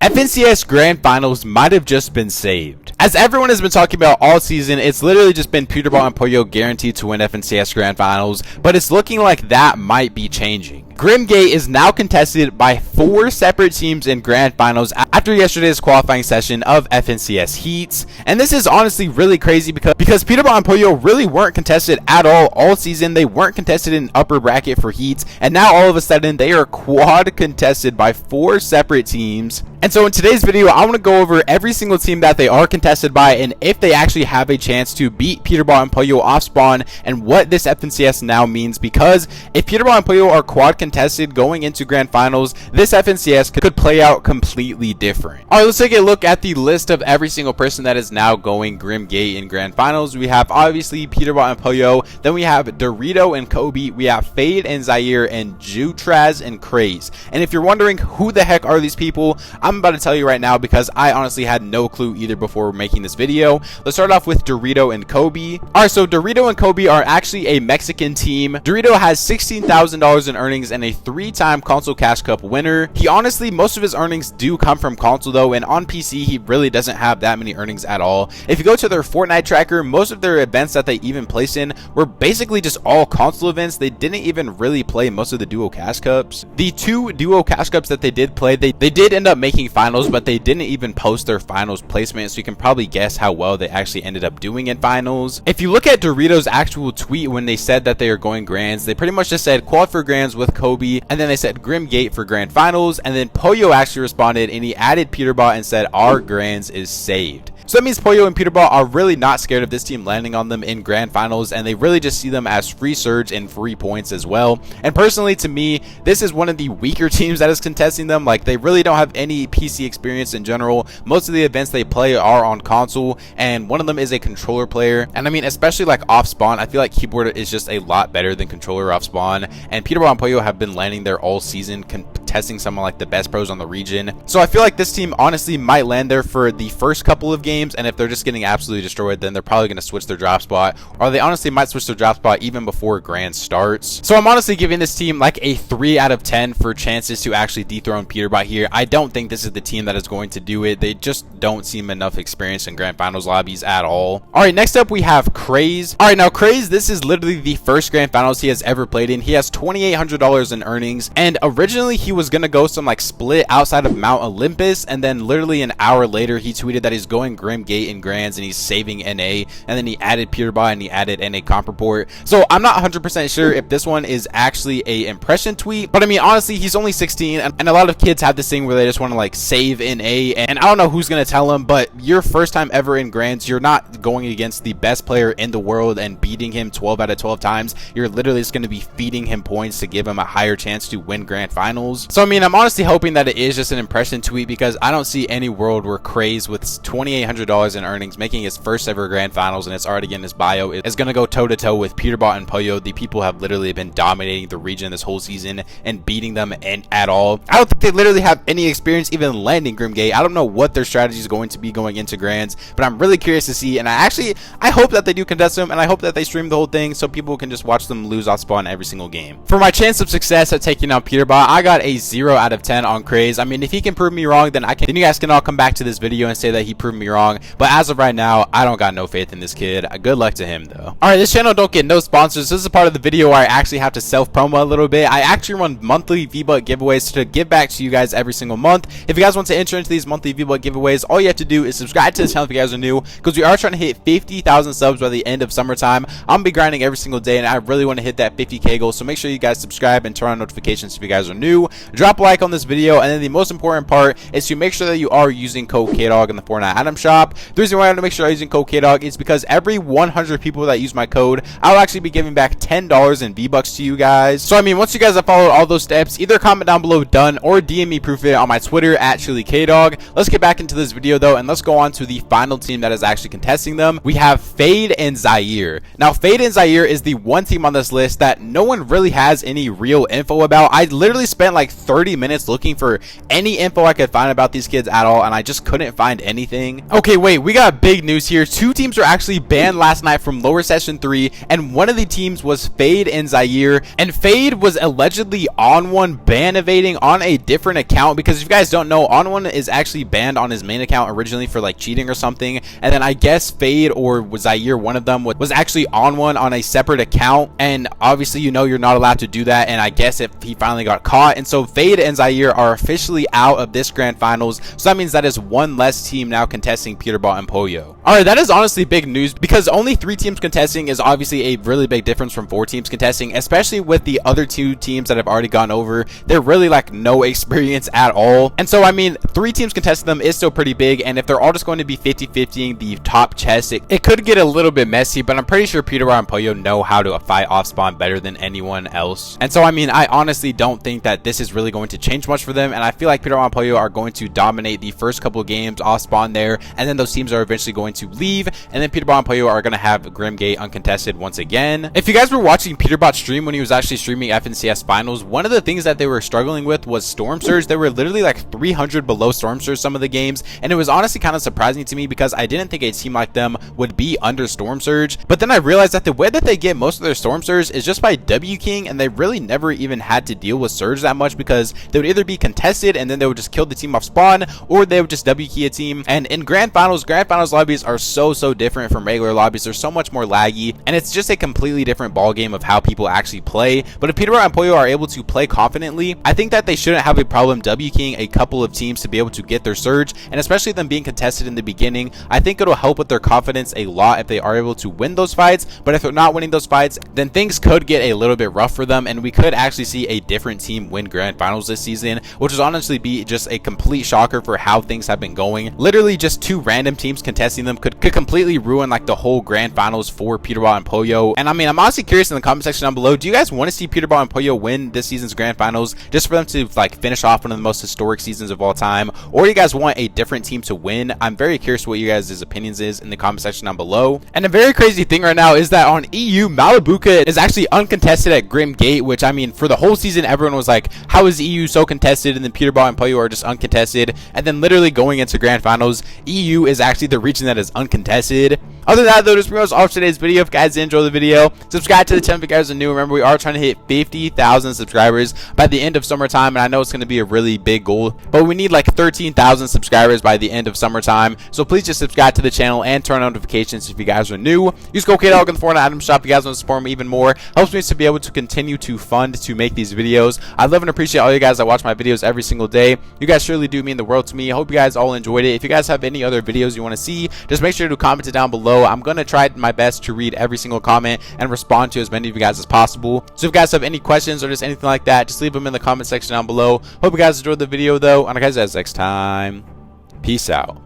FNCS Grand Finals might have just been saved. As everyone has been talking about all season, it's literally just been Peterball and Pollo guaranteed to win FNCS Grand Finals, but it's looking like that might be changing. Grimgate is now contested by 4 separate teams in Grand Finals after yesterday's qualifying session of FNCS Heats, and this is honestly really crazy because Peterball and Pollo really weren't contested at all season. They weren't contested in upper bracket for Heats, and now all of a sudden they are quad contested by 4 separate teams. And so in today's video, I want to go over every single team that they are contested by and if they actually have a chance to beat Peterball and Pollo off spawn and what this FNCS now means, because if Peterball and Pollo are quad contested going into Grand Finals, this FNCS could play out completely different. Alright, let's take a look at the list of every single person that is now going Grimgate in Grand Finals. We have obviously Peterball and Pollo, then we have Dorito and Kobe, we have Fade and Zaire, and Jutraz and Craze. And if you're wondering who the heck are these people, I'm about to tell you right now because I honestly had no clue either before making this video. Let's start off with Dorito and Kobe. Alright, so Dorito and Kobe are actually a Mexican team. Dorito has $16,000 in earnings and a 3-time console cash cup winner. He honestly, most of his earnings do come from console though, and on PC he really doesn't have that many earnings at all. If you go to their Fortnite tracker, most of their events that they even place in were basically just all console events. They didn't even really play most of the duo cash cups. The 2 duo cash cups that they did play, they did end up making finals, but they didn't even post their finals placement, so you can probably guess how well they actually ended up doing in finals. If you look at Dorito's actual tweet when they said that they are going grands, they pretty much just said quad for grands with Kobe, and then they said Grimgate for grand finals, and then Pollo actually responded and he added Peterball and said our grands is saved. So that means Pollo and Peterball are really not scared of this team landing on them in grand finals, and they really just see them as free surge and free points as well. And personally, to me, this is one of the weaker teams that is contesting them. Like, they really don't have any PC experience in general. Most of the events they play are on console, and one of them is a controller player. And I mean, especially like off spawn, I feel like keyboard is just a lot better than controller off spawn. And Peterball and Pollo have been landing there all season, contesting some of like the best pros on the region. So I feel like this team honestly might land there for the first couple of games, and if they're just getting absolutely destroyed, then they're probably going to switch their drop spot, or they honestly might switch their drop spot even before grand starts. So I'm honestly giving this team like a 3 out of 10 for chances to actually dethrone Peterball here. I don't think this is the team that is going to do it. They just don't seem enough experience in grand finals lobbies at all. Alright, next up we have Craze. Alright, now Craze, this is literally the first grand finals he has ever played in. He has $2,800 in earnings, and originally he was going to go some like split outside of Mount Olympus, and then literally an hour later he tweeted that he's going Grimgate in grands and he's saving NA, and then he added Peterball and he added NA comp report. So I'm not 100% sure if this one is actually a impression tweet, but I mean, honestly, he's only 16, and a lot of kids have this thing where they just want to like save NA, and I don't know who's going to tell him, but your first time ever in grands, you're not going against the best player in the world and beating him 12 out of 12 times. You're literally just going to be feeding him points to give him a higher chance to win grand finals. So I mean, I'm honestly hoping that it is just an impression tweet, because I don't see any world where Craze with $2,800 in earnings, making his first ever grand finals, and it's already in his bio, is going to go toe to toe with Peterball and Pollo. The people have literally been dominating the region this whole season and beating them at all. I don't think they literally have any experience even landing Grimgate. I don't know what their strategy is going to be going into grands, but I'm really curious to see, and I hope that they do contest them, and I hope that they stream the whole thing so people can just watch them lose off spawn every single game. For my chance of success at taking out Peterball, I got a 0 out of 10 on Craze. I mean, if he can prove me wrong, then you guys can all come back to this video and say that he proved me wrong, but as of right now, I don't got no faith in this kid. Good luck to him though. Alright, this channel don't get no sponsors. This is a part of the video where I actually have to self-promo a little bit. I actually run monthly V-Buck giveaways to give back to you guys every single month. If you guys want to enter into these monthly V-Buck giveaways, all you have to do is subscribe to this channel if you guys are new, because we are trying to hit 50,000 subs by the end of summertime. I'm gonna be grinding every single day, and I really want to hit that 50K goal, so make sure you guys subscribe and turn on notifications if you guys are new. Drop a like on this video, and then the most important part is to make sure that you are using code Kdog in the Fortnite item shop. The reason why I want to make sure I'm using code Kdog is because every 100 people that use my code, I'll actually be giving back $10 in V-Bucks to you guys. So I mean, once you guys have followed all those steps, either comment down below done or DM me proof of it on my Twitter at ChiliKdog. Let's get back into this video though, and let's go on to the final team that is actually contesting them. We have Fade and Zaire. Now Fade and Zaire is the one team on this list that no one really has any real info about. I literally spent like like 30 minutes looking for any info I could find about these kids at all, and I just couldn't find anything. Okay, wait, we got big news here. 2 teams were actually banned last night from lower session 3, and one of the teams was Fade and Zaire, and Fade was allegedly on one ban evading on a different account, because if you guys don't know, on one is actually banned on his main account originally for like cheating or something, and then I guess Fade or Zaire, one of them, was actually on one on a separate account, and obviously you know you're not allowed to do that, and I guess if he finally got caught, and so Fade and Zaire are officially out of this grand finals, so that means that is one less team now contesting Peterball and Pollo. Alright, that is honestly big news, because only 3 teams contesting is obviously a really big difference from 4 teams contesting, especially with the other 2 teams that have already gone over. They're really like no experience at all, and so I mean 3 teams contesting them is still pretty big, and if they're all just going to be 50-50ing the top chest, it could get a little bit messy, but I'm pretty sure Peterball and Pollo know how to fight off spawn better than anyone else, and so I mean I honestly don't think that this is really going to change much for them, and I feel like Peterball and Pollo are going to dominate the first couple of games off spawn there, and then those teams are eventually going to leave, and then Peterball and Pollo are going to have Grimgate uncontested once again. If you guys were watching Peterbot stream when he was actually streaming FNCS finals, one of the things that they were struggling with was Storm Surge. They were literally like 300 below Storm Surge some of the games, and it was honestly kind of surprising to me because I didn't think a team like them would be under Storm Surge, but then I realized that the way that they get most of their Storm Surge is just by W King, and they really never even had to deal with Surge that much because they would either be contested and then they would just kill the team off spawn, or they would just W key a team. And in grand finals lobbies are so different from regular lobbies. They're so much more laggy, and it's just a completely different ball game of how people actually play. But if Peterball and Pollo are able to play confidently, I think that they shouldn't have a problem W keying a couple of teams to be able to get their Surge, and especially them being contested in the beginning, I think it'll help with their confidence a lot if they are able to win those fights. But if they're not winning those fights, then things could get a little bit rough for them, and we could actually see a different team win grand finals this season, which would honestly be just a complete shocker for how things have been going. Literally just 2 random teams contesting them could completely ruin like the whole grand finals for Peterball and Pollo. And I mean, I'm honestly curious in the comment section down below, do you guys want to see Peterball and Pollo win this season's grand finals just for them to like finish off one of the most historic seasons of all time, or do you guys want a different team to win? I'm very curious what you guys' opinions is in the comment section down below. And a very crazy thing right now is that on EU, Malibuca is actually uncontested at Grim Gate, which I mean, for the whole season everyone was like, how is EU so contested, and then Peterball and Pollo are just uncontested, and then literally going into grand finals, EU is actually the region that is uncontested. Other than that though, that's pretty much all for today's video. If you guys did enjoy the video, subscribe to the channel if you guys are new. Remember, we are trying to hit 50,000 subscribers by the end of summertime, and I know it's going to be a really big goal, but we need like 13,000 subscribers by the end of summertime, so please just subscribe to the channel and turn on notifications if you guys are new. Use code Kdog in the Fortnite item shop if you guys want to support me even more. Helps me to be able to continue to fund to make these videos. I love and appreciate all you guys that watch my videos every single day. You guys surely do mean the world to me. I hope you guys all enjoyed it. If you guys have any other videos you want to see, just make sure to comment it down below. I'm going to try my best to read every single comment and respond to as many of you guys as possible. So if you guys have any questions or just anything like that, just leave them in the comment section down below. Hope you guys enjoyed the video though, and I'll catch you guys next time. Peace out.